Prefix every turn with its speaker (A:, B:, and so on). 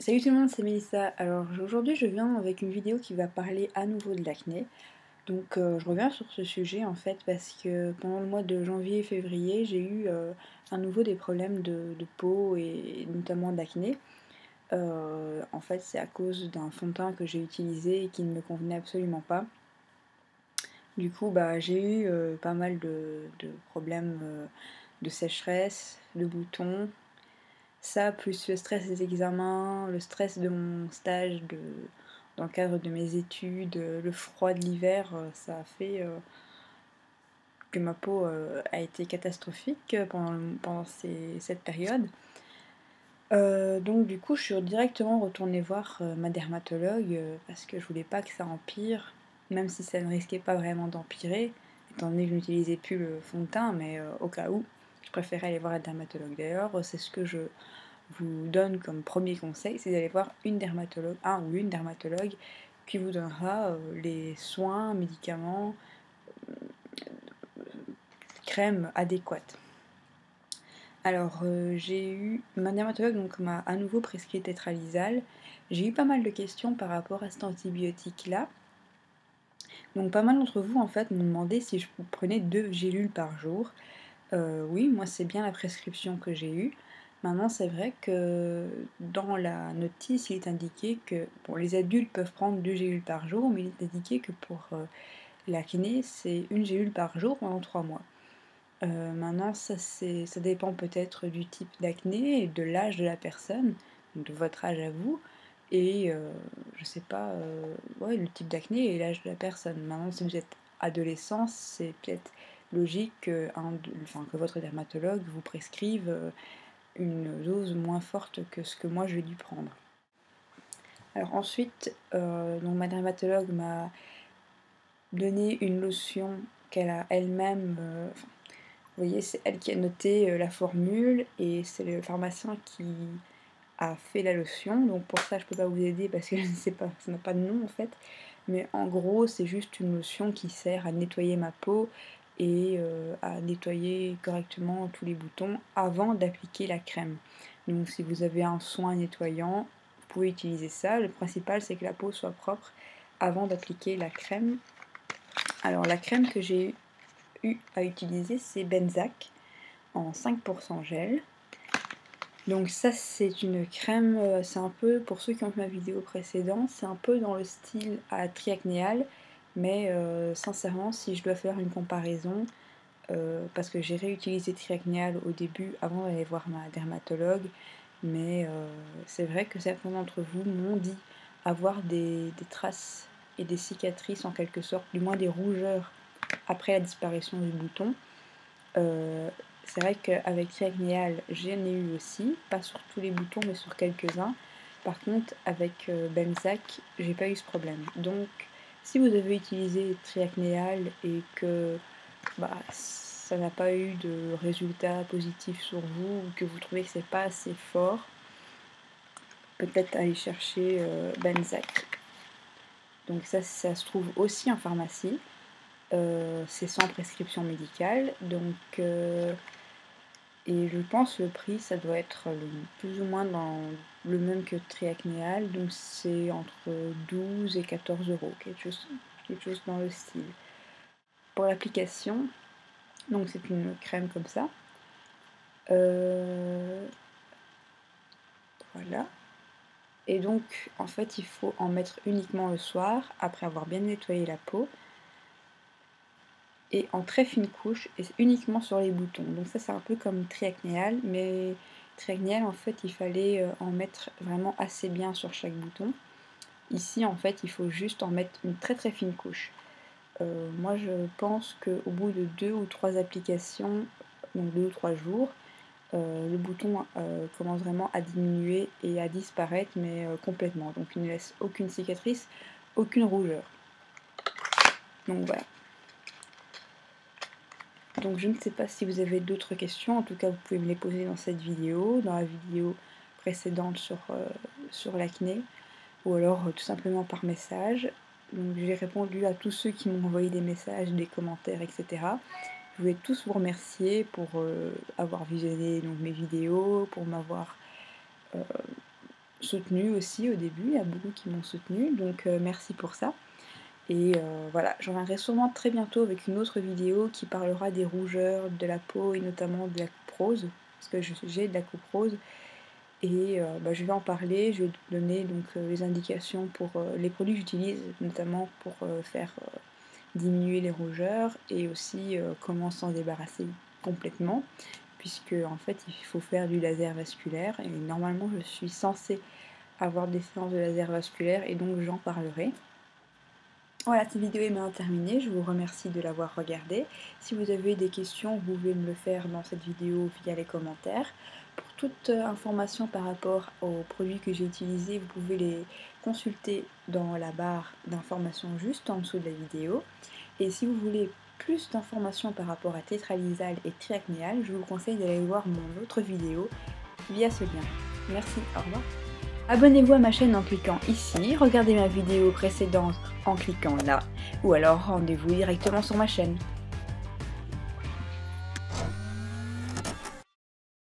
A: Salut tout le monde, c'est Mélissa. Alors aujourd'hui je viens avec une vidéo qui va parler à nouveau de l'acné. Donc je reviens sur ce sujet en fait parce que pendant le mois de janvier et février j'ai eu à nouveau des problèmes de peau et notamment d'acné. En fait c'est à cause d'un fond de teint que j'ai utilisé et qui ne me convenait absolument pas. Du coup j'ai eu pas mal de problèmes de sécheresse, de boutons. Ça, plus le stress des examens, le stress de mon stage dans le cadre de mes études, le froid de l'hiver, ça a fait que ma peau a été catastrophique pendant cette période. Donc du coup, je suis directement retournée voir ma dermatologue parce que je voulais pas que ça empire, même si ça ne risquait pas vraiment d'empirer, étant donné que je n'utilisais plus le fond de teint, mais au cas où, je préférais aller voir la dermatologue. D'ailleurs, c'est ce que je vous donne comme premier conseil, c'est d'aller voir un ou une dermatologue qui vous donnera les soins, médicaments, crèmes adéquates. Alors ma dermatologue donc m'a à nouveau prescrit tétralysal. J'ai eu pas mal de questions par rapport à cet antibiotique là. Donc pas mal d'entre vous en fait m'ont demandé si je prenais 2 gélules par jour. Oui, moi c'est bien la prescription que j'ai eue. Maintenant, c'est vrai que dans la notice, il est indiqué que bon, les adultes peuvent prendre 2 gélules par jour, mais il est indiqué que pour l'acné, c'est 1 gélule par jour pendant 3 mois. Maintenant, ça dépend peut-être du type d'acné et de l'âge de la personne, donc de votre âge à vous, et je sais pas, ouais, le type d'acné et l'âge de la personne. Maintenant, si vous êtes adolescent, c'est peut-être logique que votre dermatologue vous prescrive une dose moins forte que ce que moi j'ai dû prendre. Alors ensuite, donc ma dermatologue m'a donné une lotion qu'elle a elle-même, vous voyez, c'est elle qui a noté la formule et c'est le pharmacien qui a fait la lotion. Donc pour ça, je peux pas vous aider parce que je ne sais pas, ça n'a pas de nom en fait. Mais en gros, c'est juste une lotion qui sert à nettoyer ma peau et à nettoyer correctement tous les boutons avant d'appliquer la crème. Donc si vous avez un soin nettoyant, vous pouvez utiliser ça. Le principal, c'est que la peau soit propre avant d'appliquer la crème. Alors la crème que j'ai eu à utiliser, c'est Benzac en 5% gel. Donc ça c'est une crème, c'est un peu, pour ceux qui ont vu ma vidéo précédente, c'est un peu dans le style à triacnéal, mais sincèrement si je dois faire une comparaison, parce que j'ai réutilisé triacnéal au début avant d'aller voir ma dermatologue, mais c'est vrai que certains d'entre vous m'ont dit avoir des traces et des cicatrices en quelque sorte, du moins des rougeurs après la disparition du bouton. C'est vrai qu'avec Triacnéal, j'en ai eu aussi, pas sur tous les boutons mais sur quelques-uns. Par contre, avec Benzac, j'ai pas eu ce problème. Donc, si vous avez utilisé Triacnéal et que ça n'a pas eu de résultat positif sur vous ou que vous trouvez que c'est pas assez fort, peut-être aller chercher Benzac. Donc ça se trouve aussi en pharmacie. C'est sans prescription médicale, donc et je pense le prix ça doit être plus ou moins dans le même que Triacnéal, donc c'est entre 12 et 14 euros, quelque chose dans le style. Pour l'application, donc c'est une crème comme ça. Voilà. Et donc en fait il faut en mettre uniquement le soir, après avoir bien nettoyé la peau. Et en très fine couche, et uniquement sur les boutons. Donc ça c'est un peu comme Triacnéal, mais Triacnéal en fait il fallait en mettre vraiment assez bien sur chaque bouton. Ici en fait il faut juste en mettre une très très fine couche. Moi je pense qu'au bout de 2 ou 3 applications, donc 2 ou 3 jours, le bouton commence vraiment à diminuer et à disparaître, mais complètement. Donc il ne laisse aucune cicatrice, aucune rougeur. Donc voilà. Donc je ne sais pas si vous avez d'autres questions, en tout cas vous pouvez me les poser dans cette vidéo, dans la vidéo précédente sur l'acné, ou alors tout simplement par message. Donc j'ai répondu à tous ceux qui m'ont envoyé des messages, des commentaires, etc. Je voulais tous vous remercier pour avoir visionné donc, mes vidéos, pour m'avoir soutenu aussi au début, il y a beaucoup qui m'ont soutenu, donc merci pour ça. Et voilà, je reviendrai sûrement très bientôt avec une autre vidéo qui parlera des rougeurs de la peau et notamment de la cuprose, parce que j'ai de la cuprose. Et je vais en parler, je vais te donner donc les indications pour les produits que j'utilise, notamment pour faire diminuer les rougeurs et aussi comment s'en débarrasser complètement, puisque en fait il faut faire du laser vasculaire et normalement je suis censée avoir des séances de laser vasculaire et donc j'en parlerai. Voilà, cette vidéo est maintenant terminée, je vous remercie de l'avoir regardée. Si vous avez des questions, vous pouvez me le faire dans cette vidéo via les commentaires. Pour toute information par rapport aux produits que j'ai utilisés, vous pouvez les consulter dans la barre d'informations juste en dessous de la vidéo. Et si vous voulez plus d'informations par rapport à tétralysal et triacnéal, je vous conseille d'aller voir mon autre vidéo via ce lien. Merci, au revoir. Abonnez-vous à ma chaîne en cliquant ici, regardez ma vidéo précédente en cliquant là, ou alors rendez-vous directement sur ma chaîne.